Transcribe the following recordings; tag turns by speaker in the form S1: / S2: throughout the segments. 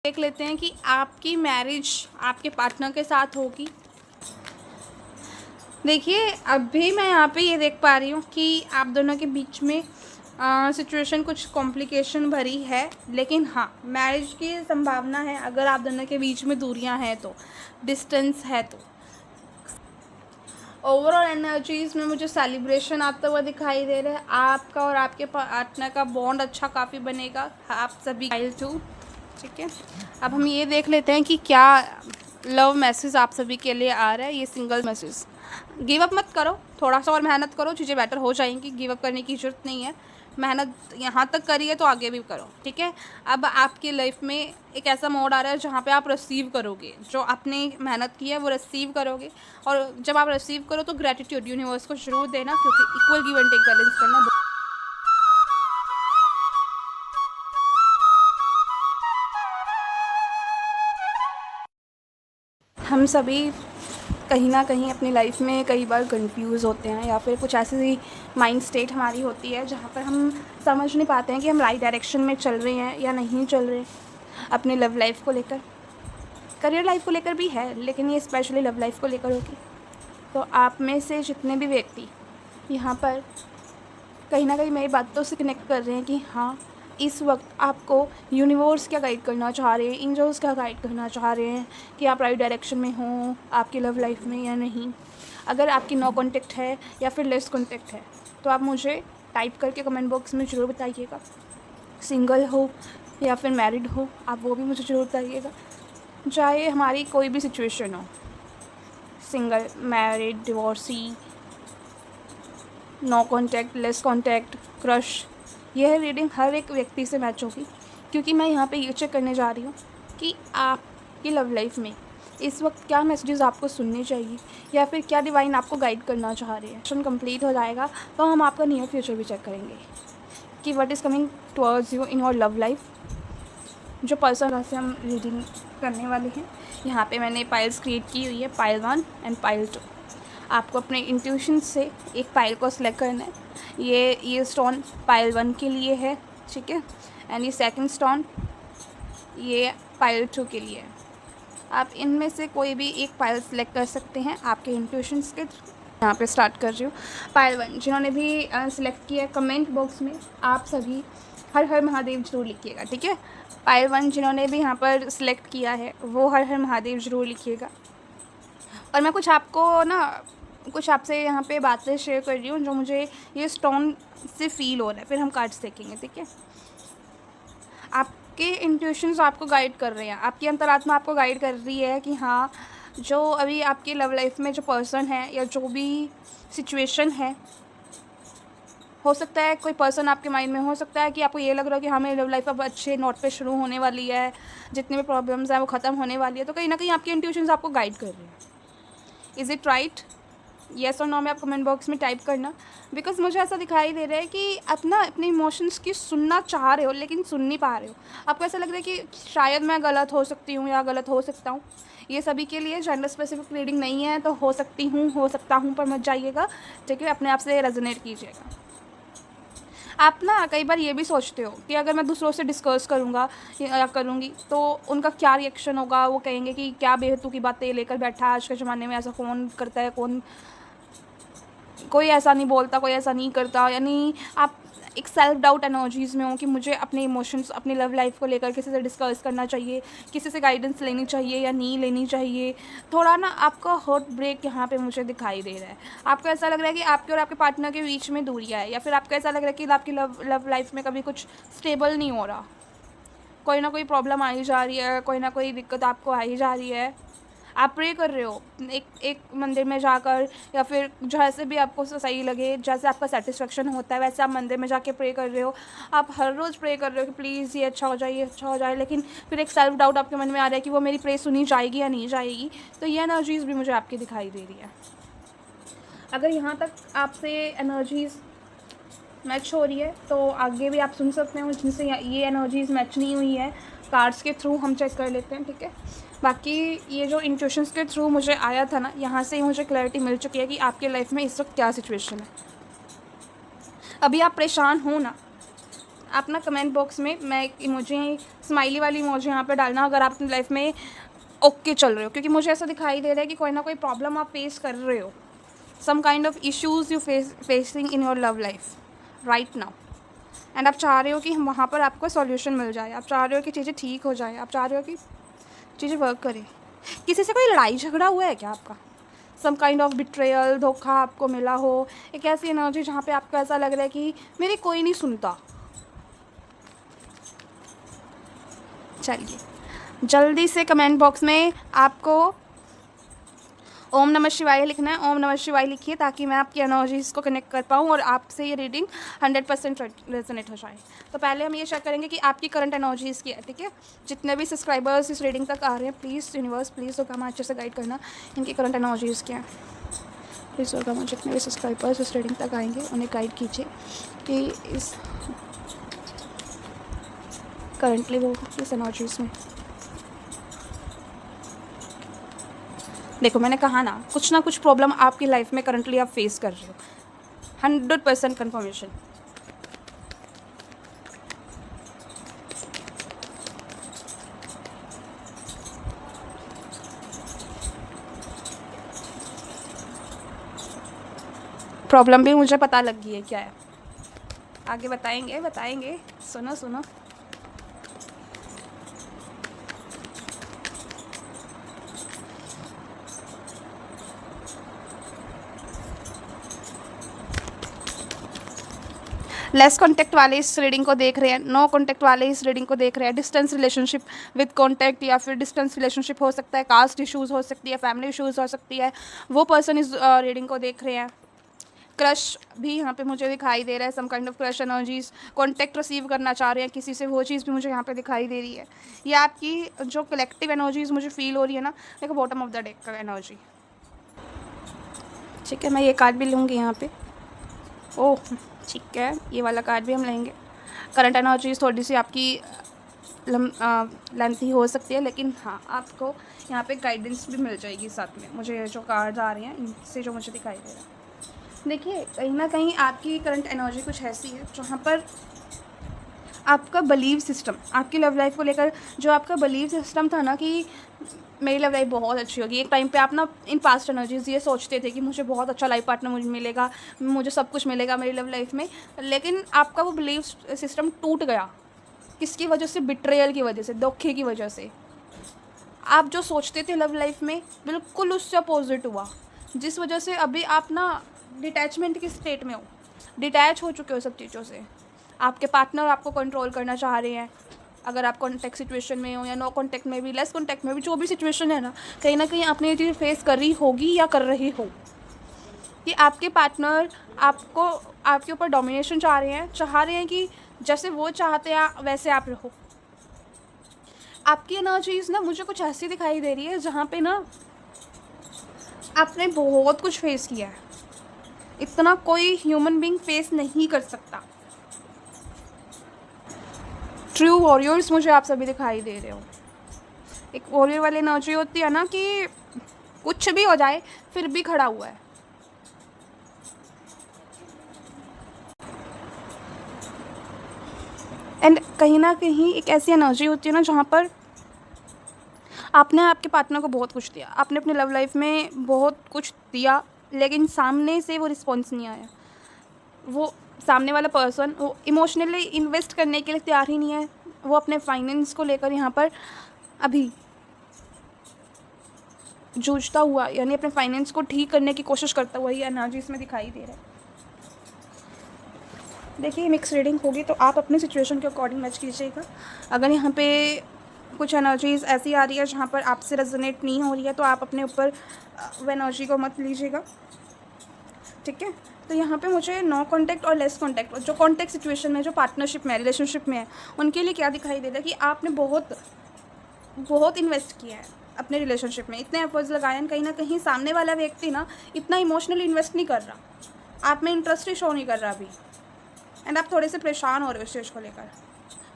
S1: देख लेते हैं कि आपकी मैरिज आपके पार्टनर के साथ होगी। देखिए, अभी मैं यहाँ पे ये देख पा रही हूँ कि आप दोनों के बीच में सिचुएशन कुछ कॉम्प्लिकेशन भरी है, लेकिन हाँ, मैरिज की संभावना है अगर आप दोनों के बीच में दूरियाँ हैं तो, डिस्टेंस है तो। ओवरऑल एनर्जीज में मुझे सेलिब्रेशन आता हुआ दिखाई दे रहा है। आपका और आपके पार्टनर का बॉन्ड अच्छा काफ़ी बनेगा, आप सभी फाइल टू। ठीक है, अब हम ये देख लेते हैं कि क्या लव मैसेज आप सभी के लिए आ रहा है। ये सिंगल मैसेज, गिव अप मत करो, थोड़ा सा और मेहनत करो, चीज़ें बेटर हो जाएंगी। गिव अप करने की ज़रूरत नहीं है, मेहनत यहाँ तक करी है तो आगे भी करो। ठीक है, अब आपकी लाइफ में एक ऐसा मोड आ रहा है जहाँ पे आप रिसीव करोगे, जो आपने मेहनत की है वो रिसीव करोगे। और जब आप रिसीव करो तो ग्रेटिट्यूड यूनिवर्स को जरूर देना, क्योंकि equal give and take balance करना। हम सभी कहीं ना कहीं अपनी लाइफ में कई बार कंफ्यूज होते हैं, या फिर कुछ ऐसी माइंड स्टेट हमारी होती है जहाँ पर हम समझ नहीं पाते हैं कि हम राइट डायरेक्शन में चल रहे हैं या नहीं चल रहे। अपनी लव लाइफ को लेकर, करियर लाइफ को लेकर भी है, लेकिन ये स्पेशली लव लाइफ को लेकर होगी। तो आप में से जितने भी व्यक्ति यहाँ पर कहीं ना कहीं मेरी बातों से कनेक्ट कर रहे हैं कि हाँ, इस वक्त आपको यूनिवर्स क्या गाइड करना चाह रहे हैं, एंजल्स क्या गाइड करना चाह रहे हैं कि आप राइट डायरेक्शन में हो आपकी लव लाइफ में या नहीं। अगर आपकी नो कॉन्टेक्ट है या फिर लेस कॉन्टेक्ट है तो आप मुझे टाइप करके कमेंट बॉक्स में ज़रूर बताइएगा। सिंगल हो या फिर मैरिड हो, आप वो भी मुझे ज़रूर बताइएगा। चाहे हमारी कोई भी सिचुएशन हो, single, married, divorcee, no contact, less contact, crush, यह रीडिंग हर एक व्यक्ति से मैच होगी, क्योंकि मैं यहाँ पे ये चेक करने जा रही हूँ कि आपकी लव लाइफ में इस वक्त क्या मैसेजेस आपको सुनने चाहिए, या फिर क्या डिवाइन आपको गाइड करना चाह रहे हैं। सेशन कंप्लीट हो जाएगा तो हम आपका नियर फ्यूचर भी चेक करेंगे कि what is coming towards you in your love life. जो पर्सन से हम रीडिंग करने वाले हैं, यहाँ पे मैंने पाइल्स क्रिएट की हुई है, पाइल 1 एंड पाइल 2। आपको अपने इंट्यूशन से एक पाइल को सिलेक्ट करना है। ये स्टोन पाइल 1 के लिए है, ठीक है, एंड ये सेकंड स्टोन ये पाइल 2 के लिए है। आप इनमें से कोई भी एक पाइल सिलेक्ट कर सकते हैं आपके इंट्यूशंस के थ्रू। यहाँ पे स्टार्ट कर रही हूँ। पाइल 1 जिन्होंने भी सिलेक्ट किया है, कमेंट बॉक्स में आप सभी हर हर महादेव जरूर लिखिएगा। ठीक है, पाइल 1 जिन्होंने भी यहाँ पर सिलेक्ट किया है वो हर हर महादेव जरूर लिखिएगा। और मैं कुछ आपसे यहाँ पे बातें शेयर कर रही हूँ जो मुझे ये स्टोन से फील हो रहा है, फिर हम कार्ड्स देखेंगे। ठीक है, आपके इंट्यूशंस आपको गाइड कर रहे हैं, आपकी अंतरात्मा आपको गाइड कर रही है कि हाँ, जो अभी आपकी लव लाइफ में जो पर्सन है या जो भी सिचुएशन है, हो सकता है कोई पर्सन आपके माइंड में, हो सकता है कि आपको ये लग रहा है कि हाँ, मेरी लव लाइफ अब अच्छे नोट पे शुरू होने वाली है, जितने भी प्रॉब्लम्स हैं वो ख़त्म होने वाली है। तो कहीं ना कहीं आपके इंट्यूशंस आपको गाइड कर रहे हैं। Is it right? येस और नो में आप कमेंट बॉक्स में टाइप करना, बिकॉज मुझे ऐसा दिखाई दे रहा है कि आप ना अपने इमोशंस की सुनना चाह रहे हो लेकिन सुन नहीं पा रहे हो। आपको ऐसा लग रहा है कि शायद मैं गलत हो सकती हूँ या गलत हो सकता हूँ। ये सभी के लिए जेंडर स्पेसिफिक रीडिंग नहीं है, तो हो सकती हूँ, हो सकता हूँ पर मत जाइएगा। ठीक है, अपने आप से रेजोनेट कीजिएगा। आप ना कई बार ये भी सोचते हो कि अगर मैं दूसरों से डिस्कस करूँगा या करूँगी तो उनका क्या रिएक्शन होगा, वो कहेंगे कि क्या बेहतू की बातें लेकर बैठा है, आज के ज़माने में ऐसा कौन करता है, कोई ऐसा नहीं बोलता, कोई ऐसा नहीं करता। यानी आप एक सेल्फ डाउट एनर्जीज़ में हो कि मुझे अपने इमोशंस, अपनी लव लाइफ को लेकर किसी से डिस्कस करना चाहिए, किसी से गाइडेंस लेनी चाहिए या नहीं लेनी चाहिए। थोड़ा ना आपका हार्ट ब्रेक यहाँ पे मुझे दिखाई दे रहा है। आपको ऐसा लग रहा है कि आपके और आपके पार्टनर के बीच में दूरियाँ है, या फिर आपको ऐसा लग रहा है कि आपकी लव लाइफ में कभी कुछ स्टेबल नहीं हो रहा, कोई ना कोई प्रॉब्लम आई जा रही है, कोई ना कोई दिक्कत आपको आई जा रही है। आप प्रे कर रहे हो एक मंदिर में जाकर, या फिर जैसे भी आपको सही लगे, जैसे आपका सेटिस्फेक्शन होता है वैसे आप मंदिर में जाके प्रे कर रहे हो। आप हर रोज़ प्रे कर रहे हो कि प्लीज़ ये अच्छा हो जाए, ये अच्छा हो जाए, लेकिन फिर एक सेल्फ डाउट आपके मन में आ रहा है कि वो मेरी प्रे सुनी जाएगी या नहीं जाएगी। तो ये एनर्जीज़ भी मुझे आपकी दिखाई दे रही है। अगर यहाँ तक आपसे एनर्जीज़ मैच हो रही है तो आगे भी आप सुन सकते हो, जिनसे ये एनर्जीज़ मैच नहीं हुई है कार्ड्स के थ्रू हम चेक कर लेते हैं। ठीक है, बाकी ये जो इंट्यूशंस के थ्रू मुझे आया था ना, यहाँ से ही मुझे क्लैरिटी मिल चुकी है कि आपके लाइफ में इस वक्त क्या सिचुएशन है। अभी आप परेशान हो ना, आप ना कमेंट बॉक्स में मैं एक इमोजी, स्माइली वाली इमोजी यहाँ पे डालना अगर आप अपनी लाइफ में ओके चल रहे हो, क्योंकि मुझे ऐसा दिखाई दे रहा है कि कोई ना कोई प्रॉब्लम आप फेस कर रहे हो, some kind of issues you facing in your love life right now, and आप चाह रहे हो कि वहाँ पर आपको सॉल्यूशन मिल जाए, आप चाह रहे हो कि चीज़ें ठीक हो जाए, आप चाह रहे हो कि चीज़ें वर्क करें। किसी से कोई लड़ाई झगड़ा हुआ है क्या आपका? सम काइंड ऑफ बिट्रेयल, धोखा आपको मिला हो, एक ऐसी एनर्जी जहाँ पे आपको ऐसा लग रहा है कि मेरी कोई नहीं सुनता। चलिए जल्दी से कमेंट बॉक्स में आपको ओम नमः शिवाय लिखना है। ओम नमः शिवाय लिखिए ताकि मैं आपकी एनर्जीज़ को कनेक्ट कर पाऊँ और आपसे ये रीडिंग 100% रेजोनेट हो जाए। तो पहले हम ये चेक करेंगे कि आपकी करंट एनर्जीज़ क्या है, ठीक है। जितने भी सब्सक्राइबर्स इस रीडिंग तक आ रहे हैं, प्लीज़ यूनिवर्स प्लीज़ होगा मैं अच्छे से गाइड करना, इनकी करंट एनर्जीज़ क्या है। प्लीज़ होगा मैं जितने भी सब्सक्राइबर्स इस रीडिंग तक आएंगे उन्हें गाइड कीजिए कि इस करंटली वो इस एनर्जीज़ में। देखो मैंने कहा ना कुछ प्रॉब्लम आपकी लाइफ में करंटली आप फेस कर रहे हो, 100% कन्फर्मेशन। प्रॉब्लम भी मुझे पता लग गई है क्या है, आगे बताएंगे। सुनो लेस कॉन्टैक्ट वाले इस रीडिंग को देख रहे हैं, नो कॉन्टैक्ट वाले इस रीडिंग को देख रहे हैं, डिस्टेंस रिलेशनशिप विद कॉन्टैक्ट या फिर डिस्टेंस रिलेशनशिप हो सकता है, कास्ट इश्यूज़ हो सकती है, फैमिली इश्यूज़ हो सकती है, वो पर्सन इस रीडिंग को देख रहे हैं। क्रश भी यहाँ पे मुझे दिखाई दे रहा है, some kind of crush energies, contact receive करना चाह रहे हैं किसी से, वो चीज़ भी मुझे यहाँ पे दिखाई दे रही है। ये आपकी जो कलेक्टिव एनर्जीज मुझे फील हो रही है ना, देखो बॉटम ऑफ द डेक का एनर्जी, ठीक है। मैं ये कार्ड भी लूँगी यहाँ पे, ओह ठीक है, ये वाला कार्ड भी हम लेंगे। करंट एनर्जीज थोड़ी सी आपकी लेंथी हो सकती है, लेकिन हाँ आपको यहाँ पे गाइडेंस भी मिल जाएगी साथ में। मुझे जो कार्ड्स आ रहे हैं इनसे जो मुझे दिखाई दे रहा है, देखिए कहीं ना कहीं आपकी करंट एनर्जी कुछ ऐसी है जहाँ पर आपका बिलीव सिस्टम, आपकी लव लाइफ को लेकर जो आपका बिलीव सिस्टम था ना कि मेरी लव लाइफ बहुत अच्छी होगी। एक टाइम पे आप ना इन पास्ट एनर्जीज ये सोचते थे कि मुझे बहुत अच्छा लाइफ पार्टनर मुझे मिलेगा, मुझे सब कुछ मिलेगा मेरी लव लाइफ में, लेकिन आपका वो बिलीव सिस्टम टूट गया। किसकी वजह से? बिट्रेयल की वजह से, धोखे की वजह से। आप जो सोचते थे लव लाइफ में बिल्कुल उससे अपोजिट हुआ, जिस वजह से अभी आप ना डिटैचमेंट की स्टेट में हो, डिटैच हो चुके हो सब चीज़ों से। आपके पार्टनर आपको कंट्रोल करना चाह रहे हैं, अगर आप कॉन्टैक्ट सिचुएशन में हो या नो कॉन्टैक्ट में भी, लेस कॉन्टैक्ट में भी, जो भी सिचुएशन है ना कहीं आपने ये चीज़ फेस करी होगी या कर रही हो कि आपके पार्टनर आपको आपके ऊपर डोमिनेशन चाह रहे हैं कि जैसे वो चाहते हैं वैसे आप रहो। आपकी एनर्जीज ना मुझे कुछ ऐसी दिखाई दे रही है जहाँ पे ना आपने बहुत कुछ फेस किया है, इतना कोई ह्यूमन बीइंग फेस नहीं कर सकता। ट्रू वॉरियर्स मुझे आप सभी दिखाई दे रहे हो। एक वॉरियर वाली एनर्जी होती है ना कि कुछ भी हो जाए फिर भी खड़ा हुआ है। एंड कहीं ना कहीं एक ऐसी एनर्जी होती है ना जहाँ पर आपने आपके पार्टनर को बहुत कुछ दिया, आपने अपनी लव लाइफ में बहुत कुछ दिया, लेकिन सामने से वो रिस्पॉन्स नहीं आया। वो सामने वाला पर्सन वो इमोशनली इन्वेस्ट करने के लिए तैयार ही नहीं है। वो अपने फाइनेंस को लेकर यहाँ पर अभी जूझता हुआ, यानी अपने फाइनेंस को ठीक करने की कोशिश करता हुआ ये एनर्जी इसमें दिखाई दे रहा है। देखिए मिक्स रीडिंग होगी तो आप अपने सिचुएशन के अकॉर्डिंग मैच कीजिएगा। अगर यहाँ पे कुछ एनर्जीज ऐसी आ रही है जहाँ पर आपसे रेजोनेट नहीं हो रही है तो आप अपने ऊपर वो एनर्जी को मत लीजिएगा, ठीक है। तो यहाँ पे मुझे नो कॉन्टैक्ट और लेस कॉन्टैक्ट, जो कॉन्टैक्ट सिचुएशन में, जो पार्टनरशिप में, रिलेशनशिप में है, उनके लिए क्या दिखाई दे रहा है कि आपने बहुत इन्वेस्ट किया है अपने रिलेशनशिप में, इतने एफर्ट्स लगाए हैं। कहीं ना कहीं सामने वाला व्यक्ति ना इतना इमोशनली इन्वेस्ट नहीं कर रहा, आप में इंटरेस्ट ही शो नहीं कर रहा अभी, एंड आप थोड़े से परेशान हो रहे हो इस चीज़ को लेकर।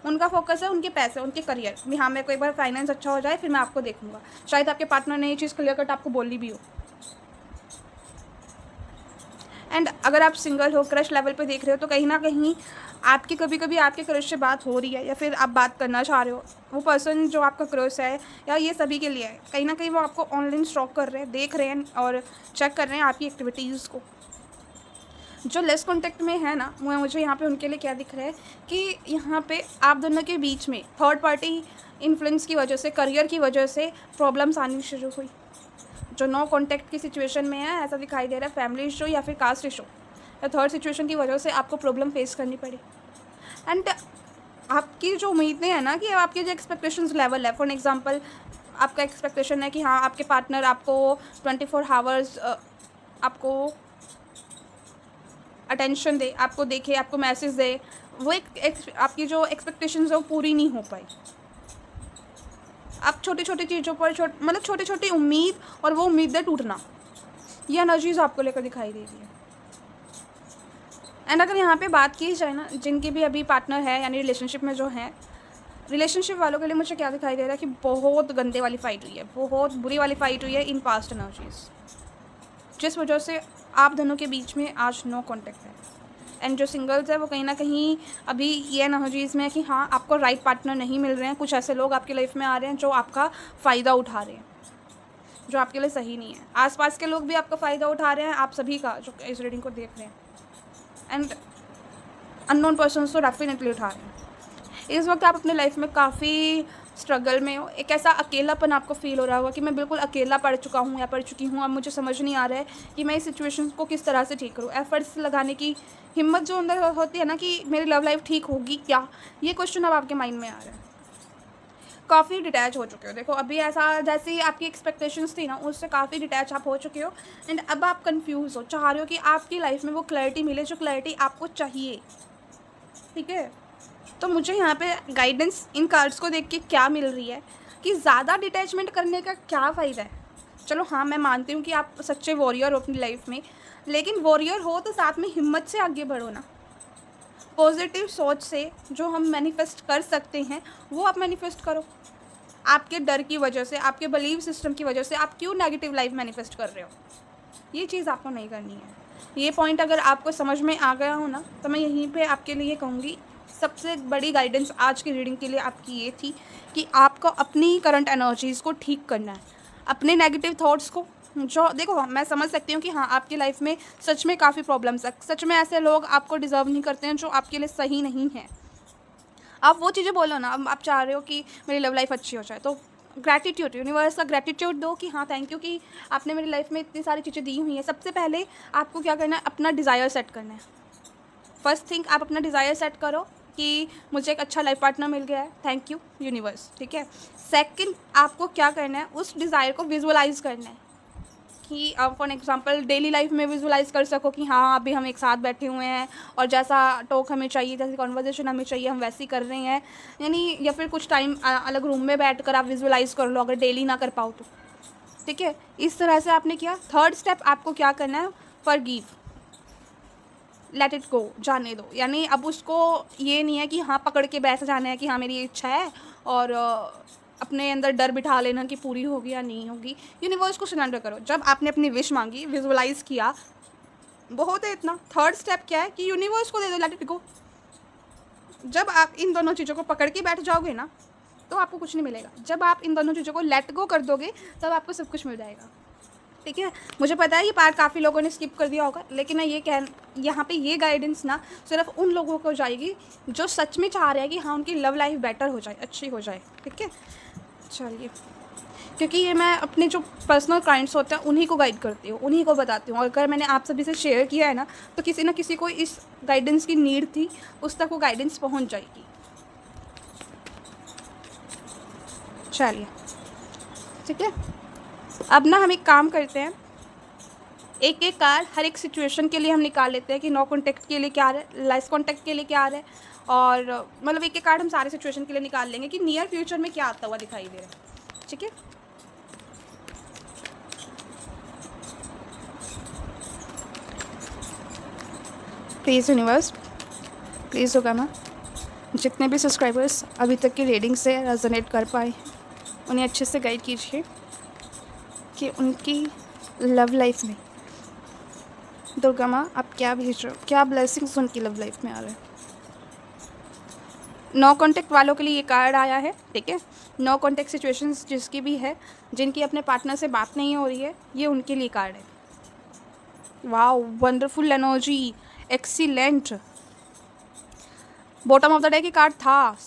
S1: उनका फोकस है उनके पैसे, उनके करियर भी। हाँ मेरे को एक बार फाइनेंस अच्छा हो जाए फिर मैं आपको देखूंगा। शायद आपके पार्टनर ने ये चीज़ क्लियर कट आपको बोली भी हो। एंड अगर आप सिंगल हो, क्रश लेवल पे देख रहे हो, तो कहीं ना कहीं आपकी कभी कभी आपके क्रश से बात हो रही है या फिर आप बात करना चाह रहे हो, वो पर्सन जो आपका क्रश है या ये सभी के लिए है, कहीं ना कहीं वो आपको ऑनलाइन स्टॉक कर रहे हैं, देख रहे हैं और चेक कर रहे हैं आपकी एक्टिविटीज़ को। जो लेस कॉन्टेक्ट में है ना, मुझे यहाँ पे उनके लिए क्या दिख रहा है कि यहाँ पे आप दोनों के बीच में थर्ड पार्टी इन्फ्लुएंस की वजह से, करियर की वजह से प्रॉब्लम्स आनी शुरू हुई। जो नो कॉन्टेक्ट की सिचुएशन में है, ऐसा दिखाई दे रहा है, फैमिली इशू या फिर कास्ट इशू या थर्ड सिचुएशन की वजह से आपको प्रॉब्लम फेस करनी पड़ी। एंड आपकी जो उम्मीदें हैं ना, कि आपके जो एक्सपेक्टेशंस लेवल है, फॉर एग्जांपल आपका एक्सपेक्टेशन है कि हाँ आपके पार्टनर आपको 24 आवर्स आपको अटेंशन दे, आपको देखे, आपको मैसेज दे, वो एक आपकी जो एक्सपेक्टेशंस है वो पूरी नहीं हो पाई। आप छोटी छोटी चीज़ों पर मतलब छोटी छोटी उम्मीद और वो उम्मीदें टूटना, ये एनर्जीज आपको लेकर दिखाई दे रही है। एंड अगर यहाँ पे बात की जाए ना, जिनके भी अभी पार्टनर है यानी रिलेशनशिप में जो है, रिलेशनशिप वालों के लिए मुझे क्या दिखाई दे रहा है कि बहुत गंदे वाली फाइट हुई है, बहुत बुरी वाली फाइट हुई है इन पास्ट एनर्जीज, जिस वजह से आप दोनों के बीच में आज नो कॉन्टेक्ट है। एंड जो सिंगल्स है वो कहीं ना कहीं अभी ये एनर्जीज में है कि हाँ आपको राइट पार्टनर नहीं मिल रहे हैं, कुछ ऐसे लोग आपकी लाइफ में आ रहे हैं जो आपका फ़ायदा उठा रहे हैं, जो आपके लिए सही नहीं है। आसपास के लोग भी आपका फ़ायदा उठा रहे हैं, आप सभी का जो इस रीडिंग को देख रहे हैं। एंड अननोन पर्सन्स तो डेफिनेटली उठा रहे हैं। इस वक्त आप अपने लाइफ में काफ़ी स्ट्रगल में हो, एक ऐसा अकेलापन आपको फील हो रहा होगा कि मैं बिल्कुल अकेला पड़ चुका हूँ या पड़ चुकी हूँ, अब मुझे समझ नहीं आ रहा है कि मैं इस सिचुएशन को किस तरह से ठीक करूँ। एफर्ट्स लगाने की हिम्मत जो अंदर होती है ना कि मेरी लव लाइफ ठीक होगी क्या, ये क्वेश्चन अब आपके माइंड में आ रहा है। काफ़ी डिटैच हो चुके हो, देखो अभी ऐसा जैसी आपकी एक्सपेक्टेशंस थी ना, उससे काफ़ी डिटैच आप हो चुके हो। एंड अब आप कंफ्यूज हो, चाह रहे हो कि आपकी लाइफ में वो क्लैरिटी मिले जो क्लैरिटी आपको चाहिए। ठीक है, तो मुझे यहाँ पे गाइडेंस इन कार्ड्स को देख के क्या मिल रही है कि ज़्यादा डिटैचमेंट करने का क्या फ़ायदा है। चलो हाँ, मैं मानती हूँ कि आप सच्चे वॉरियर हो अपनी लाइफ में, लेकिन वॉरियर हो तो साथ में हिम्मत से आगे बढ़ो ना। पॉजिटिव सोच से जो हम मैनिफेस्ट कर सकते हैं वो आप मैनिफेस्ट करो। आपके डर की वजह से, आपके बिलीव सिस्टम की वजह से आप क्यों नेगेटिव लाइफ मैनिफेस्ट कर रहे हो, ये चीज़ आपको नहीं करनी है। ये पॉइंट अगर आपको समझ में आ गया हो ना, तो मैं यहीं पे आपके लिए कहूँगी सबसे बड़ी गाइडेंस आज की रीडिंग के लिए आपकी ये थी कि आपको अपनी करंट एनर्जीज़ को ठीक करना है, अपने नेगेटिव थॉट्स को। जो देखो मैं समझ सकती हूँ कि हाँ आपकी लाइफ में सच में काफ़ी प्रॉब्लम्स है, सच में ऐसे लोग आपको डिज़र्व नहीं करते हैं जो आपके लिए सही नहीं है। आप वो चीज़ें बोलो ना, अब आप चाह रहे हो कि मेरी लव लाइफ अच्छी हो जाए, तो ग्रैटिट्यूड, यूनिवर्स का ग्रैटिट्यूड दो कि हाँ थैंक यू कि आपने मेरी लाइफ में इतनी सारी चीज़ें दी हुई हैं। सबसे पहले आपको क्या करना है, अपना डिज़ायर सेट करना है। फर्स्ट थिंग आप अपना डिज़ायर सेट करो कि मुझे एक अच्छा लाइफ पार्टनर मिल गया है, थैंक यू यूनिवर्स। ठीक है, सेकंड आपको क्या करना है, उस डिज़ायर को विजुअलाइज करना है कि फॉर एग्जांपल डेली लाइफ में विजुअलाइज कर सको कि हाँ अभी हम एक साथ बैठे हुए हैं और जैसा टॉक हमें चाहिए, जैसी कॉन्वर्जेशन हमें चाहिए, हम वैसी कर रहे हैं। यानी या फिर कुछ टाइम अलग रूम में बैठ कर आप विजुअलाइज कर लो, अगर डेली ना कर पाओ तो। ठीक है, इस तरह से आपने किया। थर्ड स्टेप आपको क्या करना है, फॉरगिव, लेट इट गो, जाने दो। यानी अब उसको ये नहीं है कि हाँ पकड़ के बैठ जाना है कि हाँ मेरी इच्छा है और अपने अंदर डर बिठा लेना कि पूरी होगी या नहीं होगी। यूनिवर्स को सरेंडर करो। जब आपने अपनी विश मांगी, विजुअलाइज किया, बहुत है इतना। थर्ड स्टेप क्या है कि यूनिवर्स को दे दो, लेट इट गो। जब आप इन दोनों चीज़ों को पकड़ के बैठ जाओगे ना, तो आपको कुछ नहीं मिलेगा। जब आप इन दोनों चीज़ों को लेट गो कर दोगे, तब आपको सब कुछ मिल जाएगा। ठीक है, मुझे पता है ये पार्ट काफ़ी लोगों ने स्किप कर दिया होगा, लेकिन मैं यहाँ पे ये गाइडेंस ना सिर्फ उन लोगों को जाएगी जो सच में चाह रहे हैं कि हाँ उनकी लव लाइफ बेटर हो जाए, अच्छी हो जाए। ठीक है, चलिए, क्योंकि ये मैं अपने जो पर्सनल क्लाइंट्स होते हैं उन्हीं को गाइड करती हूँ, उन्हीं को बताती हूँ। और अगर मैंने आप सभी से शेयर किया है ना, तो किसी ना किसी को इस गाइडेंस की नीड थी, उस तक वो गाइडेंस पहुँच जाएगी। चलिए, ठीक है, अब ना हम एक काम करते हैं, एक एक कार्ड हर एक सिचुएशन के लिए हम निकाल लेते हैं कि नो कॉन्टेक्ट के लिए क्या है, लेस कॉन्टेक्ट के लिए क्या है, और मतलब एक एक कार्ड हम सारे सिचुएशन के लिए निकाल लेंगे कि नियर फ्यूचर में क्या आता हुआ दिखाई दे रहा है। ठीक है, प्लीज़ यूनिवर्स, प्लीज़ होगा ना, जितने भी सब्सक्राइबर्स अभी तक की रीडिंग से रेजोनेट कर पाए उन्हें अच्छे से गाइड कीजिए कि उनकी लव लाइफ में दुर्गा माँ आप क्या भेज रहे हो, क्या ब्लेसिंग्स उनकी लव लाइफ में आ रहे हैं। नो कॉन्टेक्ट वालों के लिए ये कार्ड आया है, ठीक है। नो कॉन्टेक्ट सिचुएशंस जिसकी भी है, जिनकी अपने पार्टनर से बात नहीं हो रही है, ये उनके लिए कार्ड है। Wow, wonderful energy, excellent. Bottom of the day की कार्ड था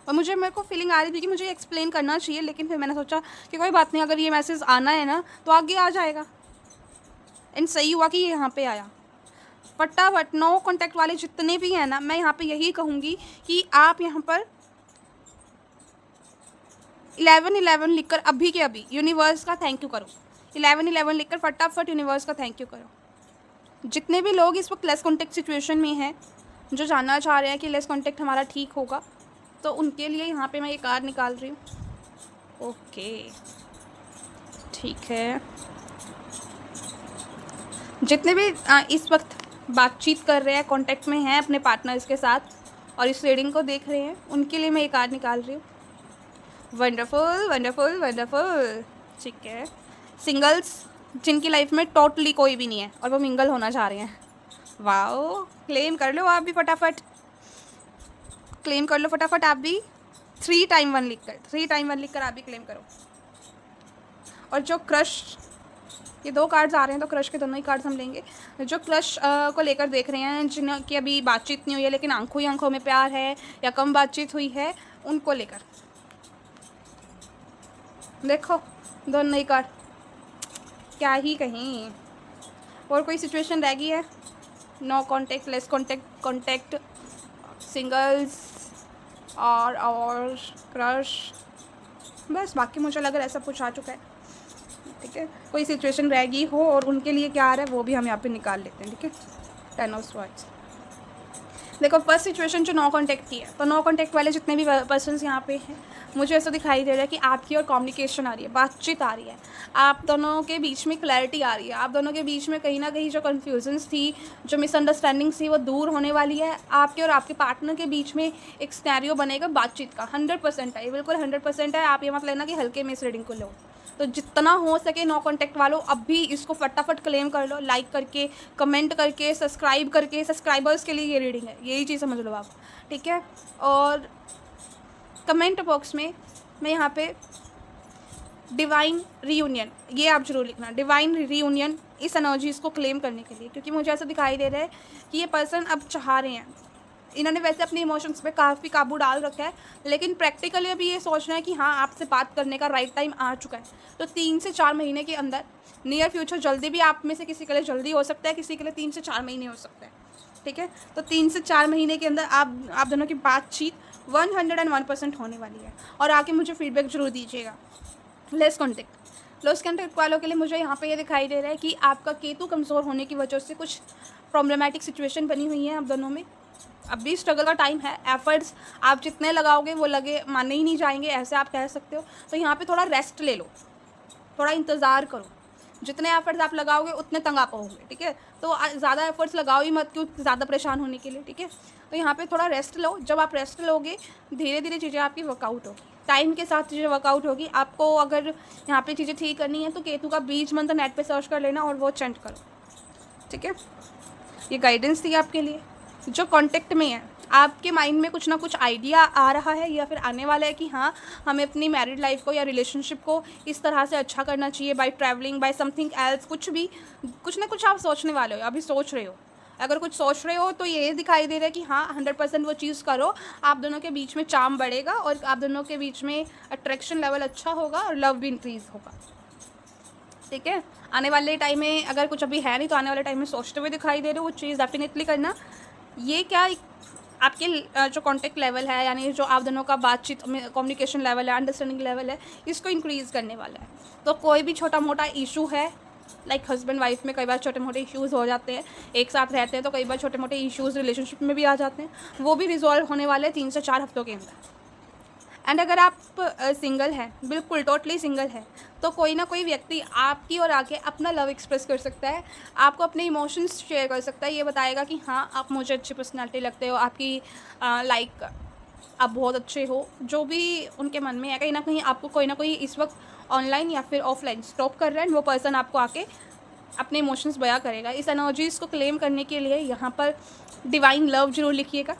S1: और मेरे को फीलिंग आ रही थी कि मुझे एक्सप्लेन करना चाहिए, लेकिन फिर मैंने सोचा कि कोई बात नहीं, अगर ये मैसेज आना है ना तो आगे आ जाएगा। एंड सही हुआ कि ये यहाँ पे आया फटाफट। नो कॉन्टैक्ट वाले जितने भी हैं ना, मैं यहाँ पे यही कहूँगी कि आप यहाँ पर 1111 लिखकर अभी के अभी यूनिवर्स का थैंक यू करो। 1111 लिखकर फटाफट यूनिवर्स का थैंक यू करो। जितने भी लोग इस वक्त लेस कॉन्टैक्ट सिचुएशन में हैं, जो जानना चाह रहे हैं कि लेस कॉन्टैक्ट हमारा ठीक होगा, तो उनके लिए यहाँ पे मैं ये कार्ड निकाल रही हूँ। ओके, ठीक है। जितने भी इस वक्त बातचीत कर रहे हैं, कांटेक्ट में हैं अपने पार्टनर्स के साथ और इस रीडिंग को देख रहे हैं, उनके लिए मैं ये कार्ड निकाल रही हूँ। वंडरफुल वंडरफुल वंडरफुल, ठीक है। सिंगल्स जिनकी लाइफ में टोटली कोई भी नहीं है और वो मिंगल होना चाह रहे हैं, वाओ, क्लेम कर लो आप भी फटाफट, क्लेम कर लो फटाफट आप भी। 3 टाइम 1 लिखकर आप भी क्लेम करो। और जो क्रश, ये 2 कार्ड्स आ रहे हैं तो क्रश के दोनों ही कार्ड्स हम लेंगे। जो क्रश को लेकर देख रहे हैं, जिनकी अभी बातचीत नहीं हुई है लेकिन आंखों ही आंखों में प्यार है या कम बातचीत हुई है, उनको लेकर देखो दोनों ही कार्ड, क्या ही कहीं। और कोई सिचुएशन रह गई है? No contact, less contact, contact, singles और क्रश, बस। बाकी मुझे लग रहा है सब कुछ आ चुका है, ठीक है। कोई सिचुएशन रह गई हो और उनके लिए क्या आ रहा है वो भी हम यहाँ पे निकाल लेते हैं, ठीक है। 10 ऑफ स्वॉर्ड्स। देखो फर्स्ट सिचुएशन जो नो कॉन्टैक्ट की है, तो नो कॉन्टैक्ट वाले जितने भी पर्सन्स यहाँ पे हैं, मुझे ऐसा दिखाई दे रहा है कि आपकी और कम्युनिकेशन आ रही है, बातचीत आ रही है, आप दोनों के बीच में क्लैरिटी आ रही है, आप दोनों के बीच में कहीं ना कहीं जो कन्फ्यूजन्स थी, जो मिसअंडरस्टैंडिंग्स थी, वो दूर होने वाली है। आपके और आपके पार्टनर के बीच में एक सिनेरियो बनेगा बातचीत का। 100% है, ये बिल्कुल 100% है। आप ये मत लेना कि हल्के में इस रीडिंग को लो। तो जितना हो सके नो कॉन्टैक्ट वालों अब भी इसको फटाफट क्लेम कर लो, लाइक करके, कमेंट करके, सब्सक्राइब करके। सब्सक्राइबर्स के लिए ये रीडिंग है, यही चीज़ समझ लो आप, ठीक है। और कमेंट बॉक्स में मैं यहाँ पे डिवाइन रीयूनियन, ये आप जरूर लिखना, डिवाइन रीयूनियन, इस एनर्जीज़ को क्लेम करने के लिए, क्योंकि मुझे ऐसा दिखाई दे रहा है कि ये पर्सन अब चाह रहे हैं, इन्होंने वैसे अपने इमोशंस पे काफ़ी काबू डाल रखा है, लेकिन प्रैक्टिकली अभी ये सोच रहे हैं कि हाँ आपसे बात करने का राइट टाइम आ चुका है। तो 3 से 4 महीने के अंदर, नियर फ्यूचर, जल्दी भी आप में से किसी के लिए जल्दी हो सकता है, किसी के लिए 3 से 4 महीने हो सकता है, ठीक है। तो 3 से 4 महीने के अंदर आप दोनों की बातचीत 101% होने वाली है। और आके मुझे फीडबैक जरूर दीजिएगा। लेस कॉन्टेक्ट वालों के लिए मुझे यहाँ पे ये दिखाई दे रहा है कि आपका केतु कमज़ोर होने की वजह से कुछ प्रॉब्लमेटिक सिचुएशन बनी हुई है आप दोनों में। अब भी स्ट्रगल का टाइम है, एफर्ट्स आप जितने लगाओगे वो माने ही नहीं जाएंगे, ऐसे आप कह सकते हो। तो यहाँ पे थोड़ा रेस्ट ले लो, थोड़ा इंतज़ार करो, जितने एफर्ट्स आप लगाओगे उतने तंग आप होंगे, ठीक है। तो ज़्यादा एफर्ट्स लगाओ ही मत, क्यों ज़्यादा परेशान होने के लिए, ठीक है। तो यहाँ पे थोड़ा रेस्ट लो। जब आप रेस्ट लोगे धीरे धीरे चीज़ें आपकी वर्कआउट होगी, टाइम के साथ चीज़ें वर्कआउट होगी। आपको अगर यहाँ पे चीज़ें ठीक करनी है तो केतु का बीज मंत्र नेट पे सर्च कर लेना और वो चैंट करो, ठीक है। ये गाइडेंस थी आपके लिए। जो कांटेक्ट में है, आपके माइंड में कुछ ना कुछ आइडिया आ रहा है या फिर आने वाला है कि हाँ हमें अपनी मैरिड लाइफ को या रिलेशनशिप को इस तरह से अच्छा करना चाहिए, by travelling, by something else, कुछ ना कुछ आप सोचने वाले हो, अभी सोच रहे हो। अगर कुछ सोच रहे हो तो ये दिखाई दे रहा है कि हाँ 100% वो चीज़ करो। आप दोनों के बीच में चार्म बढ़ेगा और आप दोनों के बीच में अट्रैक्शन लेवल अच्छा होगा और लव भी इंक्रीज़ होगा, ठीक है। आने वाले टाइम में अगर कुछ अभी है नहीं तो आने वाले टाइम में सोचते हुए दिखाई दे रहे हो, वो चीज़ डेफिनेटली करना। ये क्या आपके जो कांटेक्ट लेवल है, यानी जो आप दोनों का बातचीत में कम्युनिकेशन लेवल है, अंडरस्टैंडिंग लेवल है, इसको इंक्रीज़ करने वाला है। तो कोई भी छोटा मोटा इशू है, लाइक हस्बैंड वाइफ में कई बार छोटे मोटे इश्यूज़ हो जाते हैं, एक साथ रहते हैं तो कई बार छोटे मोटे इश्यूज़ रिलेशनशिप में भी आ जाते हैं, वो भी रिजॉल्व होने वाले हैं 3 से 4 हफ्तों के अंदर। एंड अगर आप सिंगल हैं, बिल्कुल टोटली सिंगल है, तो कोई ना कोई व्यक्ति आपकी और आके अपना लव एक्सप्रेस कर सकता है, आपको अपने इमोशंस शेयर कर सकता है। ये बताएगा कि हाँ आप मुझे अच्छी पर्सनालिटी लगते हो, आपकी लाइक आप बहुत अच्छे हो, जो भी उनके मन में है। कहीं ना कहीं आपको कोई ना कोई इस वक्त ऑनलाइन या फिर ऑफलाइन स्टॉक कर रहा है, वो पर्सन आपको आके अपने इमोशंस बयां करेगा। इस एनर्जीज़ को क्लेम करने के लिए यहाँ पर डिवाइन लव जरूर लिखिएगा।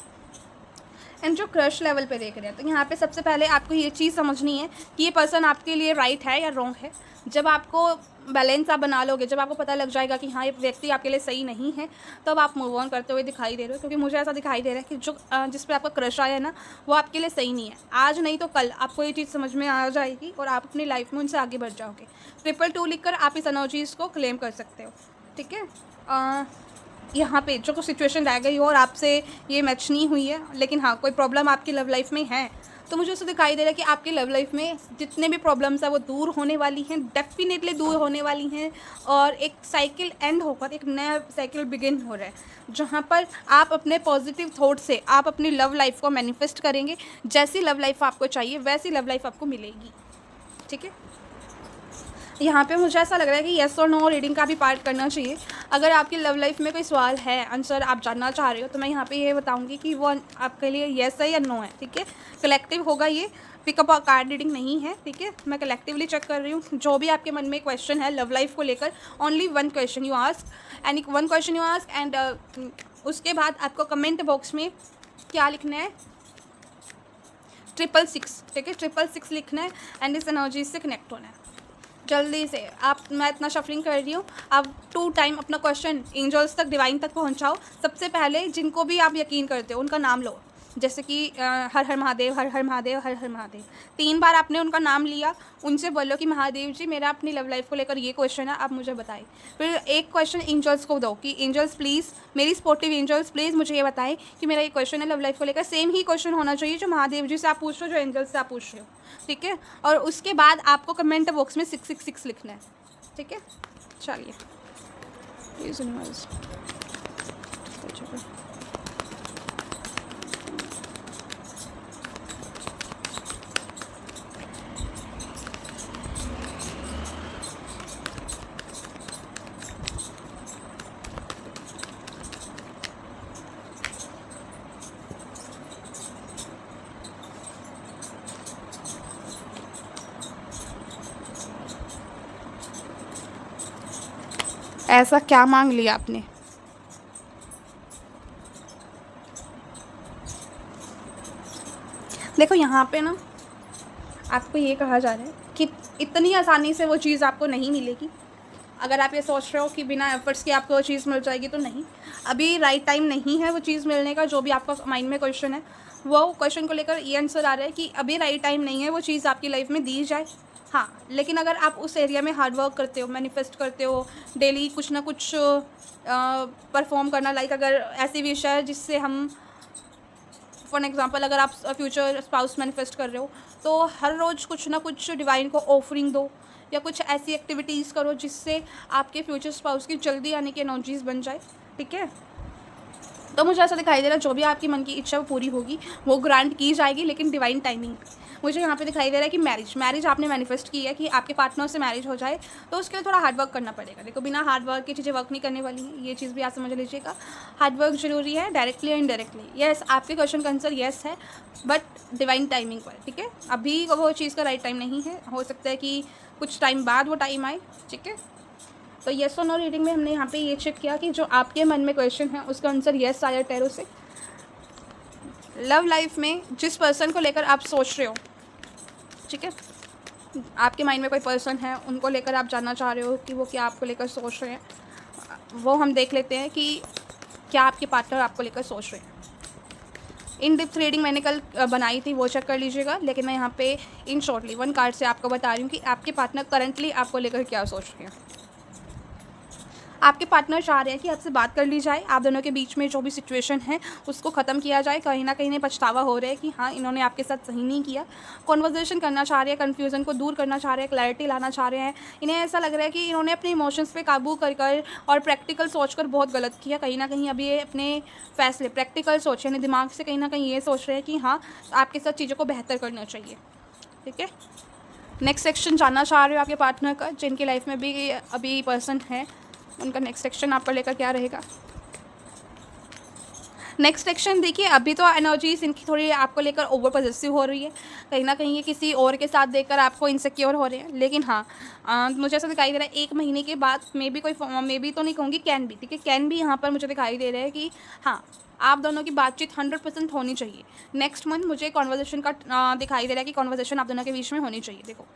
S1: एंड जो क्रश लेवल पे देख रहे हैं, तो यहाँ पे सबसे पहले आपको ये चीज़ समझनी है कि ये पर्सन आपके लिए राइट है या रॉन्ग है। जब आपको बैलेंस आप बना लोगे, जब आपको पता लग जाएगा कि हाँ ये व्यक्ति आपके लिए सही नहीं है, तब आप मूव ऑन करते हुए दिखाई दे रहे हो। क्योंकि मुझे ऐसा दिखाई दे रहा है कि जो जिस पे आपका क्रश आया है ना, वो आपके लिए सही नहीं है। आज नहीं तो कल आपको ये चीज़ समझ में आ जाएगी और आप अपनी लाइफ में उनसे आगे बढ़ जाओगे। 222 लिखकर आप इस एनर्जीज़ को क्लेम कर सकते हो, ठीक है। यहाँ पे जो कुछ सिचुएशन रह गई हो और आपसे ये मैच नहीं हुई है, लेकिन हाँ कोई प्रॉब्लम आपकी लव लाइफ में है, तो मुझे उससे दिखाई दे रहा है कि आपकी लव लाइफ में जितने भी प्रॉब्लम्स हैं वो दूर होने वाली हैं, डेफिनेटली दूर होने वाली हैं। और एक साइकिल एंड होकर एक नया साइकिल बिगिन हो रहा है, जहाँ पर आप अपने पॉजिटिव थॉट से आप अपनी लव लाइफ को मैनिफेस्ट करेंगे। जैसी लव लाइफ आपको चाहिए वैसी लव लाइफ आपको मिलेगी, ठीक है। यहाँ पे मुझे ऐसा लग रहा है कि येस और नो रीडिंग का भी पार्ट करना चाहिए। अगर आपकी लव लाइफ में कोई सवाल है, आंसर आप जानना चाह रहे हो, तो मैं यहाँ पे ये बताऊँगी कि वो आपके लिए येस है या नो है, ठीक है। कलेक्टिव होगा ये, पिकअप कार्ड रीडिंग नहीं है, ठीक है। मैं कलेक्टिवली चेक कर रही हूँ। जो भी आपके मन में क्वेश्चन है लव लाइफ को लेकर, only one question you ask and उसके बाद आपको कमेंट बॉक्स में क्या लिखना है, 666, ठीक है, 666 लिखना है एंड इस एनर्जी से कनेक्ट होना है जल्दी से। मैं इतना शफलिंग कर रही हूँ, आप 2 टाइम अपना क्वेश्चन एंजल्स तक, डिवाइन तक पहुँचाओ। सबसे पहले जिनको भी आप यकीन करते हो उनका नाम लो, जैसे कि हर हर महादेव, हर हर महादेव, हर हर महादेव। 3 बार आपने उनका नाम लिया, उनसे बोलो कि महादेव जी मेरा अपनी लव लाइफ को लेकर ये क्वेश्चन है, आप मुझे बताएं। फिर एक क्वेश्चन एंजल्स को दो कि एंजल्स प्लीज़, मेरी सपोर्टिव एंजल्स प्लीज़ मुझे ये बताएं कि मेरा ये क्वेश्चन है लव लाइफ को लेकर। सेम ही क्वेश्चन होना चाहिए जो महादेव जी से आप पूछ रहे हो, जो एंजल्स से आप पूछ रहे हो, ठीक है। और उसके बाद आपको कमेंट बॉक्स में 666 लिखना है, ठीक है। चलिए ऐसा क्या मांग लिया आपने? देखो यहाँ पे ना आपको ये कहा जा रहा है कि इतनी आसानी से वो चीज़ आपको नहीं मिलेगी। अगर आप ये सोच रहे हो कि बिना एफर्ट्स के आपको वो चीज़ मिल जाएगी, तो नहीं, अभी राइट टाइम नहीं है वो चीज़ मिलने का। जो भी आपका माइंड में क्वेश्चन है, वो क्वेश्चन को लेकर ये आंसर आ रहा है कि अभी राइट टाइम नहीं है वो चीज़ आपकी लाइफ में दी जाए। हाँ, लेकिन अगर आप उस एरिया में हार्ड वर्क करते हो, मैनिफेस्ट करते हो, डेली कुछ ना कुछ परफॉर्म करना, लाइक अगर ऐसी विषय है जिससे हम, फॉर एग्जांपल अगर आप फ्यूचर स्पाउस मैनिफेस्ट कर रहे हो, तो हर रोज़ कुछ ना कुछ डिवाइन को ऑफरिंग दो या कुछ ऐसी एक्टिविटीज़ करो जिससे आपके फ्यूचर स्पाउस की जल्दी आने की एनर्जीज़ बन जाए, ठीक है। तो मुझे ऐसा दिखाई दे रहा है जो भी आपकी मन की इच्छा वो पूरी होगी, वो ग्रांट की जाएगी, लेकिन डिवाइन टाइमिंग। मुझे यहाँ पे दिखाई दे रहा है कि मैरिज आपने मैनिफेस्ट की है कि आपके पार्टनर से मैरिज हो जाए, तो उसके लिए थोड़ा हार्ड वर्क करना पड़ेगा। देखो बिना हार्ड वर्क की चीज़ें वर्क नहीं करने वाली हैं, ये चीज़ भी आप समझ लीजिएगा। हार्ड वर्क जरूरी है, डायरेक्टली और इनडायरेक्टली। येस, आपके क्वेश्चन का आंसर येस है, बट डिवाइन टाइमिंग पर, ठीक है। अभी वो चीज़ का राइट टाइम नहीं है, हो सकता है कि कुछ टाइम बाद वो टाइम आए, ठीक है। तो येस और नो रीडिंग में हमने यहाँ पे ये चेक किया कि जो आपके मन में क्वेश्चन है उसका आंसर येस आया टैरो से। लव लाइफ में जिस पर्सन को लेकर आप सोच रहे हो, ठीक है, आपके माइंड में कोई पर्सन है, उनको लेकर आप जानना चाह रहे हो कि वो क्या आपको लेकर सोच रहे हैं, वो हम देख लेते हैं कि क्या आपके पार्टनर आपको लेकर सोच रहे हैं। इन डेप्थ रीडिंग मैंने कल बनाई थी, वो चेक कर लीजिएगा, लेकिन मैं यहाँ पे इन शॉर्टली 1 कार्ड से आपको बता रही हूँ कि आपके पार्टनर करंटली आपको लेकर क्या सोच रहे हैं। आपके पार्टनर चाह रहे हैं कि आपसे बात कर ली जाए, आप दोनों के बीच में जो भी सिचुएशन है उसको ख़त्म किया जाए। कहीं ना कहीं पछतावा हो रहा है कि हाँ इन्होंने आपके साथ सही नहीं किया। कॉन्वर्जेशन करना चाह रहे हैं, कन्फ्यूज़न को दूर करना चाह रहे हैं, क्लैरिटी लाना चाह रहे हैं। इन्हें ऐसा लग रहा है कि इन्होंने अपने इमोशंस पे काबू कर और प्रैक्टिकल सोच कर बहुत गलत किया। कहीं ना कहीं अभी ये अपने फैसले प्रैक्टिकल सोच, यानी दिमाग से कहीं ना कहीं ये सोच रहे हैं कि हाँ आपके साथ चीज़ों को बेहतर करना चाहिए, ठीक है। नेक्स्ट सेक्शन जानना चाह रहे हो आपके पार्टनर का, जिनकी लाइफ में भी अभी पर्सन है, उनका नेक्स्ट सेक्शन आप पर लेकर क्या रहेगा। नेक्स्ट एक्शन देखिए, अभी तो एनर्जीज इनकी थोड़ी आपको लेकर ओवर पॉजिटिव हो रही है, कहीं ना कहीं ये किसी और के साथ देखकर आपको इनसिक्योर हो रहे हैं। लेकिन हाँ, मुझे ऐसा दिखाई दे रहा है 1 महीने के बाद मे बी कोई, मे बी तो नहीं कहूँगी, कैन भी, ठीक है, कैन भी यहाँ पर मुझे दिखाई दे रहा है कि हाँ, आप दोनों की बातचीत 100% होनी चाहिए। नेक्स्ट मंथ मुझे कॉन्वर्जेशन का दिखाई दे रहा है कि कॉन्वर्जेशन आप दोनों के बीच में होनी चाहिए। देखो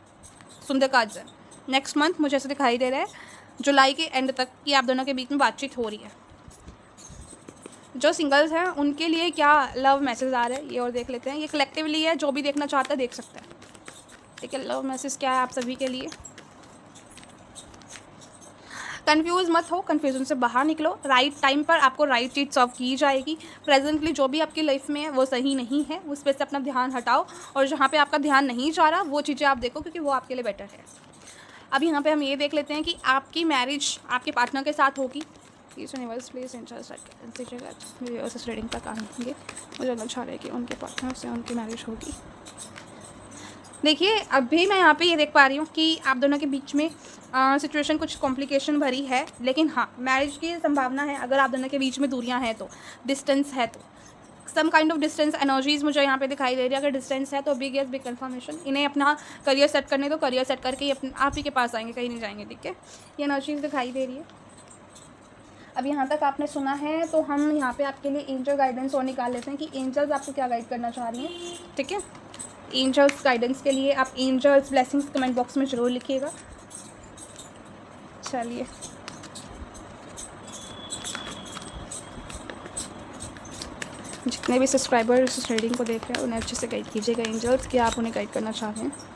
S1: सुंदर कार्ड है, नेक्स्ट मंथ मुझे ऐसा दिखाई दे रहा है जुलाई के एंड तक कि आप दोनों के बीच में बातचीत हो रही है। जो सिंगल्स हैं उनके लिए क्या लव मैसेज आ रहा है ये और देख लेते हैं। ये कलेक्टिवली है, जो भी देखना चाहता है देख सकता है, ठीक है। लव मैसेज क्या है आप सभी के लिए? कंफ्यूज मत हो, कंफ्यूजन से बाहर निकलो। राइट टाइम पर आपको राइट चीज़ सर्व की जाएगी। प्रेजेंटली जो भी आपकी लाइफ में है वो सही नहीं है, उस पर से अपना ध्यान हटाओ, और जहाँ पे आपका ध्यान नहीं जा रहा वो चीज़ें आप देखो, क्योंकि वो आपके लिए बेटर है। अब यहाँ पे हम ये देख लेते हैं कि आपकी मैरिज आपके पार्टनर के साथ होगी। Please universe please interest reading तक आएंगे, मुझे जानना चाह रहे हैं कि उनके पार्टनर से उनकी मैरिज होगी। देखिए अभी मैं यहाँ पे ये देख पा रही हूँ कि आप दोनों के बीच में सिचुएशन कुछ कॉम्प्लिकेशन भरी है, लेकिन हाँ मैरिज की संभावना है। अगर आप दोनों के बीच में दूरियाँ हैं तो, डिस्टेंस है तो, some kind of distance energies मुझे यहाँ पे दिखाई दे रही है। अगर डिस्टेंस है तो बिग बिग कन्फर्मेशन, इन्हें अपना करियर सेट करने दो, करियर सेट करके ही आप ही के पास आएंगे, कहीं नहीं जाएंगे, ठीक है। ये एनर्जीज दिखाई दे रही है। अब यहाँ तक आपने सुना है तो हम यहाँ पे आपके लिए एंजल गाइडेंस और निकाल लेते हैं कि एंजल्स आपको क्या गाइड करना चाह रही हैं, ठीक है। एंजल्स गाइडेंस के लिए आप एंजल्स ब्लेसिंग्स कमेंट बॉक्स में ज़रूर लिखिएगा। चलिए जितने भी सब्सक्राइबर्स इस रीडिंग को देख रहे हैं उन्हें अच्छे से गाइड कीजिएगा एंजल्स, कि आप उन्हें गाइड करना चाह रहे हैं।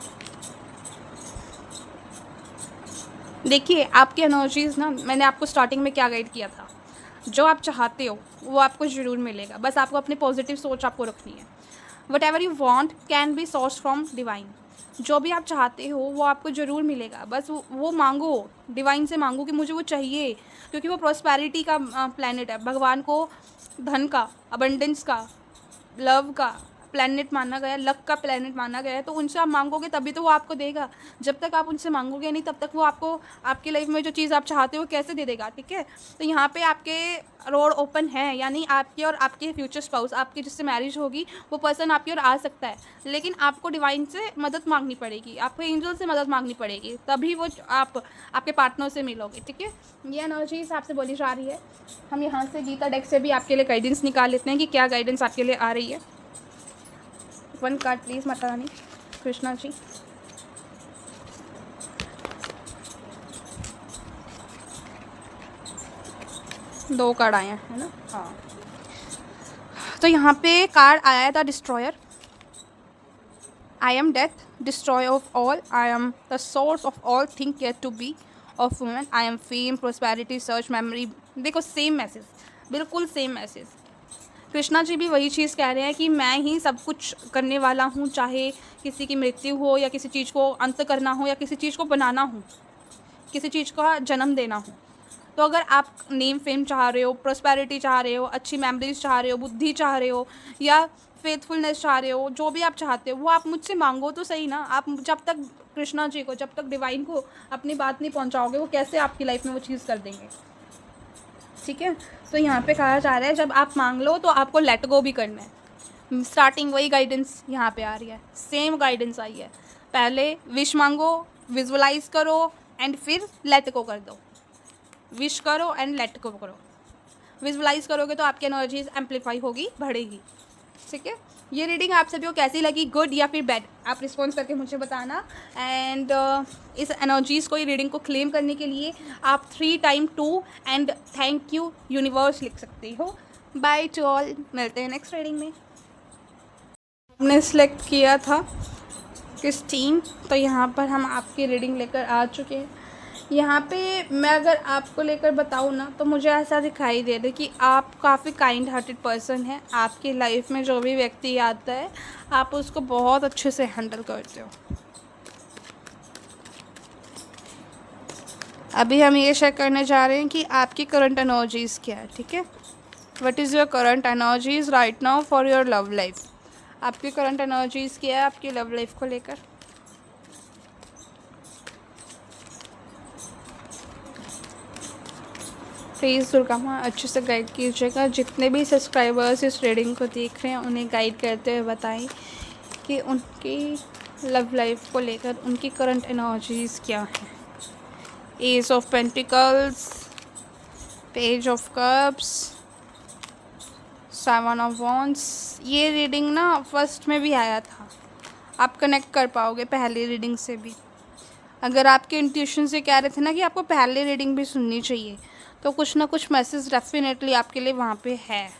S1: देखिए आपकी एनर्जीज ना, मैंने आपको स्टार्टिंग में क्या गाइड किया था, जो आप चाहते हो वो आपको ज़रूर मिलेगा, बस आपको अपनी पॉजिटिव सोच आपको रखनी है। What ever you want can be source from divine. जो भी आप चाहते हो वो आपको ज़रूर मिलेगा, बस वो मांगो, डिवाइन से मांगो कि मुझे वो चाहिए, क्योंकि वो प्रॉस्पेरिटी का प्लैनेट है। भगवान को धन का, अबंडेंस का, लव का प्लैनेट माना गया, लक का प्लैनेट माना गया है, तो उनसे आप मांगोगे तभी तो वो आपको देगा। जब तक आप उनसे मांगोगे नहीं तब तक वो आपको आपकी लाइफ में जो चीज़ आप चाहते हो कैसे दे देगा, ठीक है। तो यहाँ पे आपके रोड ओपन है, यानी आपके और आपके फ्यूचर स्पाउस, आपकी जिससे मैरिज होगी वो पर्सन आपकी ओर आ सकता है, लेकिन आपको डिवाइन से मदद मांगनी पड़ेगी, आपको एंजल से मदद मांगनी पड़ेगी, तभी वो आप आपके पार्टनर से मिलोगे, ठीक है। ये एनर्जीज आपसे बोली जा रही है। हम यहाँ से गीता डेक से भी आपके लिए गाइडेंस निकाल लेते हैं कि क्या गाइडेंस आपके लिए आ रही है। 1 कार्ड प्लीज़ माता रानी, कृष्णा जी। दो कार्ड आए हैं, है ना, हाँ। तो यहाँ पे कार्ड आया था destroyer. I am death, destroy of all, I am the source of all thing care to be of women, I am fame, prosperity, search, memory. देखो सेम मैसेज, बिल्कुल सेम मैसेज। कृष्णा जी भी वही चीज़ कह रहे हैं कि मैं ही सब कुछ करने वाला हूँ, चाहे किसी की मृत्यु हो या किसी चीज़ को अंत करना हो या किसी चीज़ को बनाना हो, किसी चीज़ का जन्म देना हो। तो अगर आप नेम फेम चाह रहे हो, प्रोस्पेरिटी चाह रहे हो, अच्छी मेमोरीज चाह रहे हो, बुद्धि चाह रहे हो, या फेथफुलनेस चाह रहे हो, जो भी आप चाहते हो वो आप मुझसे मांगो तो सही ना। आप जब तक कृष्णा जी को, जब तक डिवाइन को अपनी बात नहीं पहुँचाओगे वो कैसे आपकी लाइफ में वो चीज़ कर देंगे, ठीक है। तो यहाँ पे कहा जा रहा है जब आप मांग लो तो आपको लेट गो भी करना है। स्टार्टिंग वही गाइडेंस यहाँ पे आ रही है, सेम गाइडेंस आई है। पहले विश मांगो, विजुअलाइज करो एंड फिर लेट गो कर दो। विश करो एंड लेट गो करो। विजुअलाइज करोगे तो आपकी एनर्जीज एम्पलीफाई होगी, बढ़ेगी, ठीक है। ये रीडिंग आप सभी को कैसी लगी, गुड या फिर बैड, आप रिस्पॉन्स करके मुझे बताना। एंड इस एनर्जीज़ को, ये रीडिंग को क्लेम करने के लिए आप 3 time 2 and thank you universe लिख सकते हो। बाय टू ऑल, मिलते हैं नेक्स्ट रीडिंग में। हमने सेलेक्ट किया था क्रिस्टीन, तो यहाँ पर हम आपकी रीडिंग लेकर आ चुके हैं। यहाँ पे मैं अगर आपको लेकर बताऊँ ना तो मुझे ऐसा दिखाई दे रहा है कि आप काफ़ी काइंड हार्टेड पर्सन हैं। आपकी लाइफ में जो भी व्यक्ति आता है आप उसको बहुत अच्छे से हैंडल करते हो। अभी हम ये चेक करने जा रहे हैं कि आपकी करंट एनर्जीज़ क्या है, ठीक है। What is your current energies right now for your love life. आपकी करंट एनर्जीज़ क्या है आपकी लव लाइफ को लेकर। प्लीज़ दुर्गा माँ अच्छे से गाइड कीजिएगा। जितने भी सब्सक्राइबर्स इस रीडिंग को देख रहे हैं उन्हें गाइड करते हुए बताएं कि उनकी लव लाइफ को लेकर उनकी करंट एनर्जीज़ क्या हैं। Ace of pentacles, page of cups, 7 of wands. ये रीडिंग ना फर्स्ट में भी आया था, आप कनेक्ट कर पाओगे पहली रीडिंग से भी। अगर आपके इंट्यूशन से कह रहे थे ना कि आपको पहली रीडिंग भी सुननी चाहिए, तो कुछ ना कुछ मैसेज डेफिनेटली आपके लिए वहाँ पे है।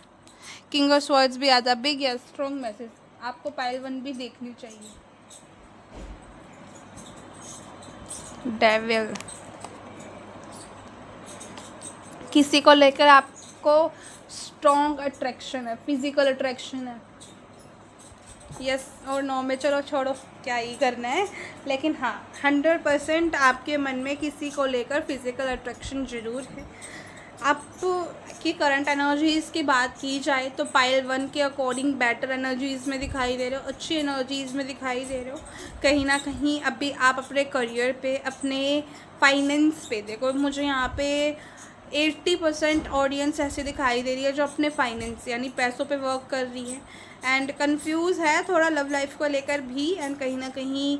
S1: किंग ऑफ स्वॉर्ड्स भी आता, बिग या स्ट्रॉन्ग मैसेज। आपको पाइल 1 भी देखनी चाहिए। डेविल, किसी को लेकर आपको स्ट्रॉन्ग अट्रैक्शन है, फिजिकल अट्रैक्शन है। यस और नो में चलो छोड़ो, क्या ही करना है, लेकिन हाँ 100% आपके मन में किसी को लेकर फिजिकल अट्रैक्शन ज़रूर है। आपकी करंट एनर्जीज़ की बात की जाए तो पाइल 1 के अकॉर्डिंग बेटर एनर्जीज़ में दिखाई दे रहे हो, अच्छी एनर्जीज़ में दिखाई दे रहे हो। कहीं ना कहीं अभी आप अपने करियर पे, अपने फाइनेंस पे, देखो मुझे यहाँ पे 80% ऑडियंस ऐसे दिखाई दे रही है जो अपने फाइनेंस यानी पैसों पे वर्क कर रही है एंड कंफ्यूज है थोड़ा लव लाइफ को लेकर भी। एंड कहीं ना कहीं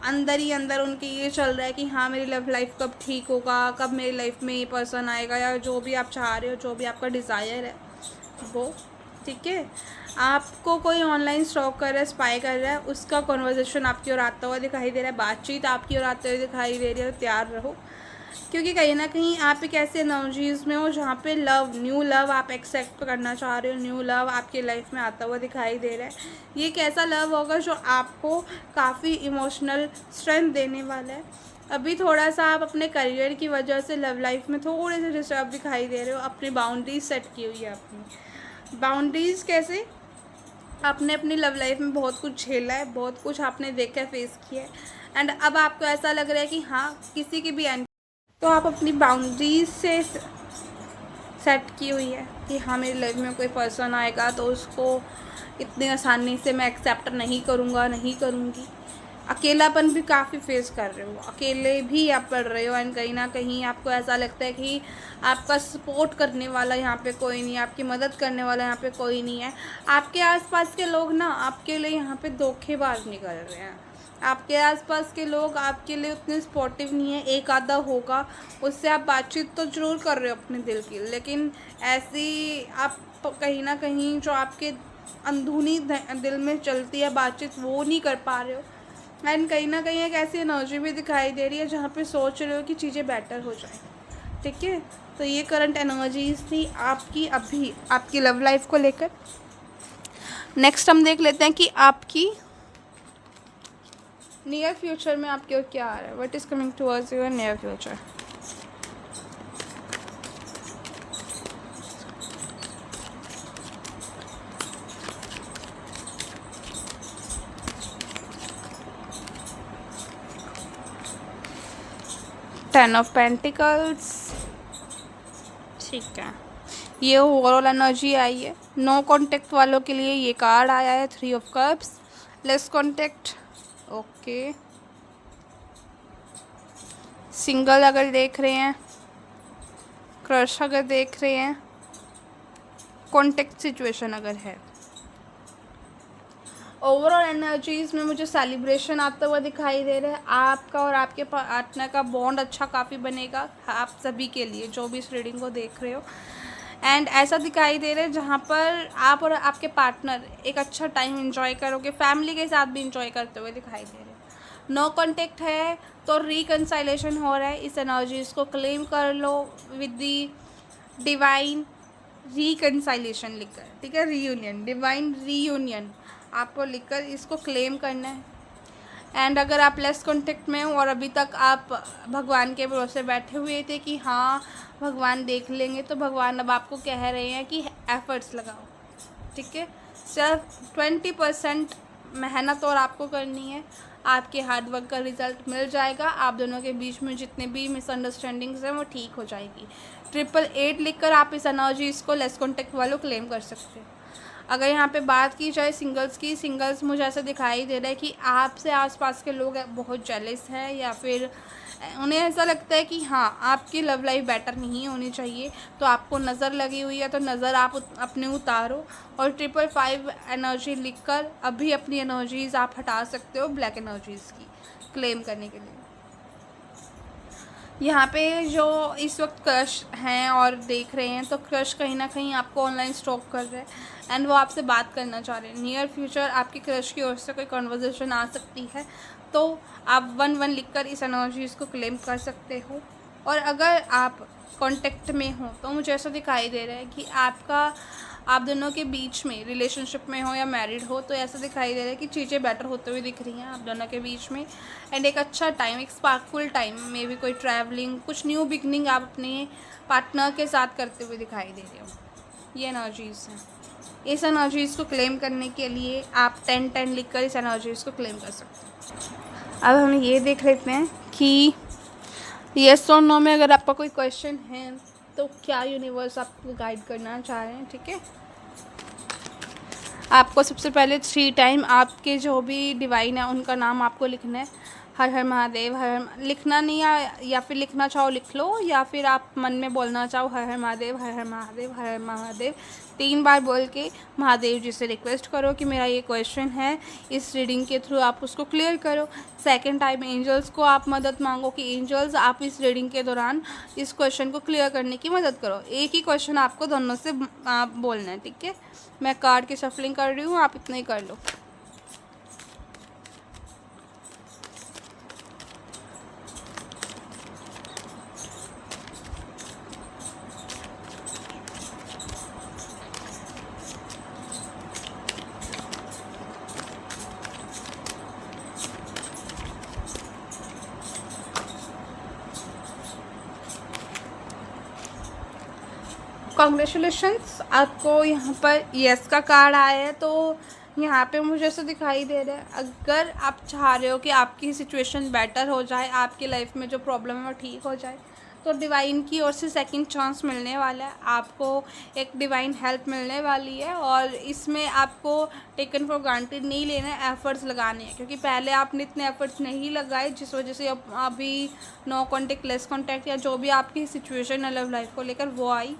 S1: अंदर ही अंदर उनके ये चल रहा है कि हाँ मेरी लव लाइफ कब ठीक होगा, कब मेरी लाइफ में ये पर्सन आएगा, या जो भी आप चाह रहे हो, जो भी आपका डिज़ायर है वो। ठीक है, आपको कोई ऑनलाइन स्टॉक कर रहा है, स्पाई कर रहा है, उसका कॉन्वर्जेसन आपकी ओर आता हुआ दिखाई दे रहा है, बातचीत आपकी ओर आते हुए दिखाई दे रही है। तैयार रहो, क्योंकि कहीं ना कहीं आप एक ऐसे एनर्जीज़ में हो जहाँ पे लव, न्यू लव आप एक्सेप्ट करना चाह रहे हो, न्यू लव आपकी लाइफ में आता हुआ दिखाई दे रहा है। ये एक ऐसा लव होगा जो आपको काफ़ी इमोशनल स्ट्रेंथ देने वाला है। अभी थोड़ा सा आप अपने करियर की वजह से लव लाइफ में थोड़े से डिस्टर्ब दिखाई दे रहे हो। अपनी बाउंड्रीज सेट की हुई है। अपनी बाउंड्रीज़ कैसे? आपने अपनी लव लाइफ में बहुत कुछ झेला है, बहुत कुछ आपने देखा, फेस किया है, एंड अब आपको ऐसा लग रहा है कि हाँ किसी की भी एंड, तो आप अपनी बाउंड्रीज से सेट की हुई है कि हाँ मेरी लाइफ में कोई पर्सन आएगा तो उसको इतनी आसानी से मैं एक्सेप्ट नहीं करूँगा, नहीं करूँगी। अकेलापन भी काफ़ी फेस कर रहे हो, अकेले भी आप पढ़ रहे हो, एंड कहीं ना कहीं आपको ऐसा लगता है कि आपका सपोर्ट करने वाला यहाँ पे कोई नहीं है, आपकी मदद करने वाला यहाँ पे कोई नहीं है। आपके आसपास के लोग ना आपके लिए यहाँ पे धोखेबाज निकल रहे हैं। आपके आसपास के लोग आपके लिए उतने सपोर्टिव नहीं है। एक आधा होगा, उससे आप बातचीत तो ज़रूर कर रहे हो अपने दिल की, लेकिन ऐसी आप कहीं ना कहीं जो आपके अंदरूनी दिल में चलती है बातचीत वो नहीं कर पा रहे हो। एंड कहीं ना कहीं एक ऐसी एनर्जी भी दिखाई दे रही है जहाँ पे सोच रहे हो कि चीज़ें बेटर हो जाए। ठीक है, तो ये करंट एनर्जीज थी आपकी अभी आपकी लव लाइफ को लेकर। नेक्स्ट हम देख लेते हैं कि आपकी नियर फ्यूचर में आपके क्या आ रहा है। What is coming towards your near future. Ten of pentacles, ठीक है, ये ओवरऑल एनर्जी आई है। नो कॉन्टेक्ट वालों के लिए ये कार्ड आया है, 3 of cups. Less contact, okay. Single अगर देख रहे हैं, क्रश अगर देख रहे हैं, कॉन्टेक्ट सिचुएशन अगर है, ओवरऑल एनर्जीज़ में मुझे सेलिब्रेशन आता हुआ दिखाई दे रहा है। आपका और आपके पार्टनर का बॉन्ड अच्छा काफ़ी बनेगा आप सभी के लिए जो भी इस रीडिंग को देख रहे हो। एंड ऐसा दिखाई दे रहा है जहाँ पर आप और आपके पार्टनर एक अच्छा टाइम एंजॉय करोगे, फैमिली के साथ भी एंजॉय करते हुए दिखाई दे रहे हैं। नो कॉन्टेक्ट है तो रिकन्साइलेशन हो रहा है। इस एनर्जीज़ को क्लेम कर लो विद दी डिवाइन रिकन्साइलेशन लिखकर, ठीक है, रीयूनियन, डिवाइन रीयूनियन आपको लिखकर इसको क्लेम करना है। एंड अगर आप लेस कॉन्टेक्ट में हो और अभी तक आप भगवान के भरोसे बैठे हुए थे कि हाँ भगवान देख लेंगे, तो भगवान अब आपको कह रहे हैं कि एफर्ट्स लगाओ। ठीक है, सिर्फ 20% मेहनत और आपको करनी है, आपके हार्डवर्क का रिज़ल्ट मिल जाएगा। आप दोनों के बीच में जितने भी मिसअंडरस्टैंडिंग्स हैं वो ठीक हो जाएगी। 888 लिखकर आप इस एनर्जीज़ को लेस कॉन्टेक्ट वालों क्लेम कर सकते हो। अगर यहाँ पे बात की जाए सिंगल्स की, सिंगल्स मुझे ऐसा दिखाई दे रहा है कि आपसे आसपास के लोग बहुत जेलस हैं, या फिर उन्हें ऐसा लगता है कि हाँ आपकी लव लाइफ बेटर नहीं होनी चाहिए। तो आपको नज़र लगी हुई है तो नज़र आप अपने उतारो, और 555 एनर्जी लिखकर अभी अपनी एनर्जीज़ आप हटा सकते हो ब्लैक एनर्जीज़ की क्लेम करने के लिए। यहाँ पे जो इस वक्त क्रश हैं और देख रहे हैं, तो क्रश कहीं ना कहीं आपको ऑनलाइन स्टॉक कर रहे हैं एंड वो आपसे बात करना चाह रहे हैं। नियर फ्यूचर आपके क्रश की ओर से कोई कन्वर्सेशन आ सकती है, तो आप 1-1 लिखकर इस एनर्जीज़ को क्लेम कर सकते हो। और अगर आप कांटेक्ट में हो तो मुझे ऐसा दिखाई दे रहा है कि आप दोनों के बीच में, रिलेशनशिप में हो या मैरिड हो, तो ऐसा दिखाई दे रहा है कि चीज़ें बेटर होते हुए दिख रही हैं आप दोनों के बीच में। एंड एक अच्छा टाइम, एक स्पार्कफुल टाइम, मे बी कोई ट्रैवलिंग, कुछ न्यू बिगनिंग आप अपने पार्टनर के साथ करते हुए दिखाई दे रहे हो। ये एनर्जीज़ हैं। इस एनर्जीज़ को क्लेम करने के लिए आप 10-10 लिखकर इस एनर्जीज़ को क्लेम कर सकते हो। अब हम ये देख लेते हैं कि येस और नो में अगर आपका कोई क्वेश्चन है तो क्या यूनिवर्स आपको गाइड करना चाह रहे हैं। ठीक है, आपको सबसे पहले 3 टाइम आपके जो भी डिवाइन है उनका नाम आपको लिखना है। हर हर महादेव, लिखना नहीं या फिर लिखना चाहो लिख लो, या फिर आप मन में बोलना चाहो हर हर महादेव, हर हर महादेव, हर हर महादेव 3 बार बोल के महादेव जी से रिक्वेस्ट करो कि मेरा ये क्वेश्चन है, इस रीडिंग के थ्रू आप उसको क्लियर करो। सेकंड टाइम एंजल्स को आप मदद मांगो कि एंजल्स आप इस रीडिंग के दौरान इस क्वेश्चन को क्लियर करने की मदद करो। एक ही क्वेश्चन आपको दोनों से बोलना है। ठीक है, मैं कार्ड की शफलिंग कर रही हूँ, आप इतना ही कर लो। कॉन्ग्रेचुलेशंस, आपको यहाँ पर येस का कार्ड आया है। तो यहाँ पे मुझे ऐसा दिखाई दे रहा है, अगर आप चाह रहे हो कि आपकी सिचुएशन बेटर हो जाए, आपकी लाइफ में जो प्रॉब्लम है वो ठीक हो जाए, तो डिवाइन की ओर से सेकंड चांस मिलने वाला है। आपको एक डिवाइन हेल्प मिलने वाली है, और इसमें आपको टेकन फॉर ग्रांटेड नहीं लेना है, एफर्ट्स लगाने हैं। क्योंकि पहले आपने इतने एफर्ट्स नहीं लगाए, जिस वजह से अभी नो कॉन्टेक्ट, लेस कॉन्टेक्ट, या जो भी आपकी सिचुएशन है लव लाइफ को लेकर वो आई।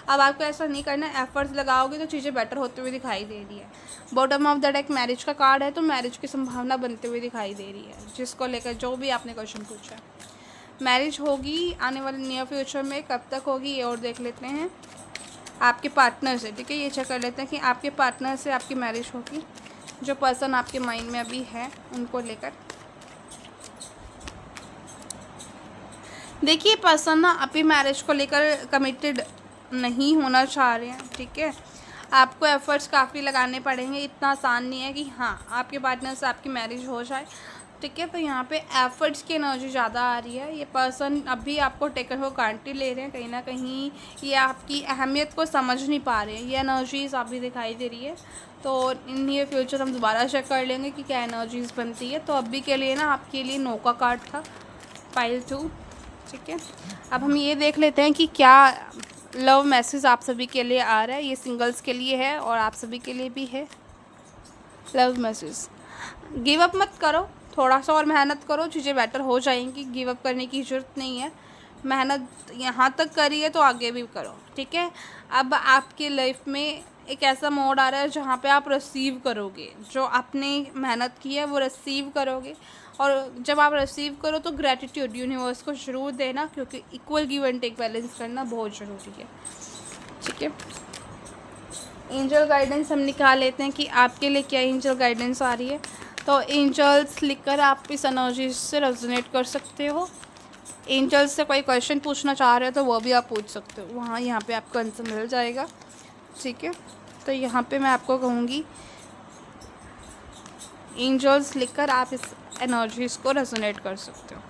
S1: अब आपको ऐसा नहीं करना, एफर्ट्स लगाओगे तो चीज़ें बेटर होते हुए दिखाई दे रही है। Bottom of the deck marriage का कार्ड है, तो मैरिज की संभावना बनते हुए दिखाई दे रही है, जिसको लेकर जो भी आपने क्वेश्चन पूछा है। मैरिज होगी आने वाले नियर फ्यूचर में, कब तक होगी ये और देख लेते हैं आपके पार्टनर से। ठीक है, ये चेक कर लेते हैं कि आपके पार्टनर से आपकी मैरिज होगी, जो पर्सन आपके माइंड में अभी है उनको लेकर। देखिए, पर्सन ना अभी मैरिज को लेकर कमिटेड नहीं होना चाह रहे हैं। ठीक है, आपको एफर्ट्स काफ़ी लगाने पड़ेंगे, इतना आसान नहीं है कि हाँ आपके पार्टनर से आपकी मैरिज हो जाए। ठीक है, तो यहाँ पे एफर्ट्स की एनर्जी ज़्यादा आ रही है। ये पर्सन अभी आपको टेकन फॉर ग्रांटेड ले रहे हैं, कहीं ना कहीं ये आपकी अहमियत को समझ नहीं पा रहे हैं। ये एनर्जीज़ अभी दिखाई दे रही है, तो इन ये फ्यूचर हम दोबारा चेक कर लेंगे कि क्या एनर्जीज़ बनती है। तो अभी के लिए ना आपके लिए नो का कार्ड था, पाइल 2। ठीक है, अब हम ये देख लेते हैं कि क्या लव मैसेज आप सभी के लिए आ रहा है। ये सिंगल्स के लिए है और आप सभी के लिए भी है लव मैसेज। गिव अप मत करो, थोड़ा सा और मेहनत करो, चीज़ें बेटर हो जाएंगी। गिव अप करने की ज़रूरत नहीं है, मेहनत यहाँ तक करी है तो आगे भी करो। ठीक है, अब आपकी लाइफ में एक ऐसा मोड आ रहा है जहाँ पे आप रिसीव करोगे, जो आपने मेहनत की है वो रिसीव करोगे। और जब आप रिसीव करो तो ग्रैटिट्यूड यूनिवर्स को ज़रूर देना, क्योंकि equal give and take balance करना बहुत ज़रूरी है। ठीक है, एंजल गाइडेंस हम निकाल लेते हैं कि आपके लिए क्या एंजल गाइडेंस आ रही है। तो एंजल्स लिखकर आप इस एनर्जी से रेजोनेट कर सकते हो। एंजल्स से कोई क्वेश्चन पूछना चाह रहे हो तो वो भी आप पूछ सकते हो, वहाँ यहाँ पे आपको आंसर मिल जाएगा। ठीक है, तो यहाँ पे मैं आपको कहूँगी एंजल्स लिखकर आप इस एनर्जीज़ को रेजोनेट कर सकते हो।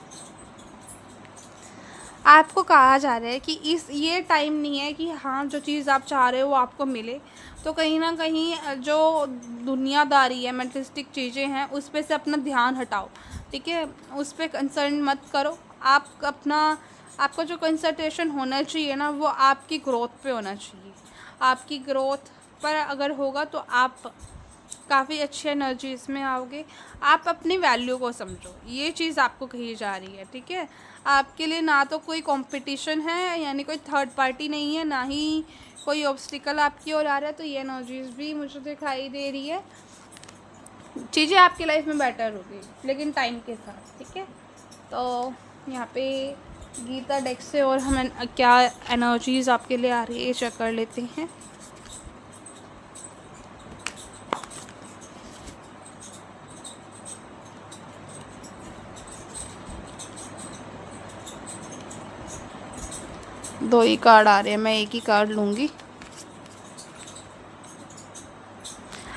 S1: आपको कहा जा रहा है कि ये टाइम नहीं है कि हाँ जो चीज़ आप चाह रहे हो वो आपको मिले। तो कहीं ना कहीं जो दुनियादारी है, मेटलिस्टिक चीज़ें हैं, उस पे से अपना ध्यान हटाओ। ठीक है, उस पर कंसर्न मत करो। आपका जो कंसंट्रेशन होना चाहिए ना, वो आपकी ग्रोथ पे होना चाहिए। आपकी ग्रोथ, पर अगर होगा तो आप काफ़ी अच्छी एनर्जीज में आओगे। आप अपनी वैल्यू को समझो, ये चीज़ आपको कही जा रही है, ठीक है। आपके लिए ना तो कोई कंपटीशन है, यानी कोई थर्ड पार्टी नहीं है, ना ही कोई ऑब्स्टिकल आपकी ओर आ रहा है। तो ये एनर्जीज भी मुझे दिखाई दे रही है। चीज़ें आपकी लाइफ में बेटर होगी लेकिन टाइम के साथ, ठीक है। तो यहाँ पे गीता डेक से और हमें क्या एनर्जीज आपके लिए आ रही है चेक कर लेते हैं। दो ही कार्ड आ रहे हैं, मैं एक ही कार्ड लूँगी।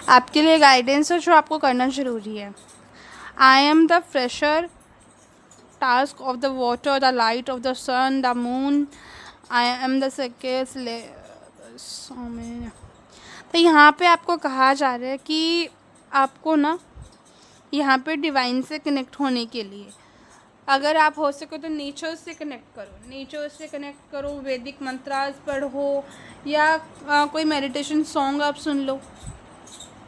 S1: आपके लिए गाइडेंस है जो आपको करना ज़रूरी है। I am the fresher task of the water, the light of the sun, the moon, I am the success. तो यहाँ पे आपको कहा जा रहा है कि आपको ना यहाँ पे डिवाइन से कनेक्ट होने के लिए अगर आप हो सके तो नेचर से कनेक्ट करो, नेचर से कनेक्ट करो, वैदिक मंत्रास पढ़ो या कोई मेडिटेशन सॉन्ग आप सुन लो,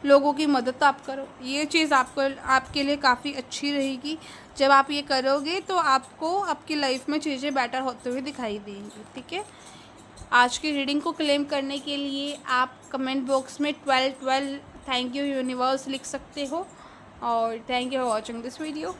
S1: लोगों की मदद आप करो। ये चीज़ आपको आपके लिए काफ़ी अच्छी रहेगी। जब आप ये करोगे तो आपको आपकी लाइफ में चीज़ें बेटर होते हुए दिखाई देंगी, ठीक है। आज की रीडिंग को क्लेम करने के लिए आप कमेंट बॉक्स में 12 थैंक यू यूनिवर्स लिख सकते हो। और thank you for watching this video.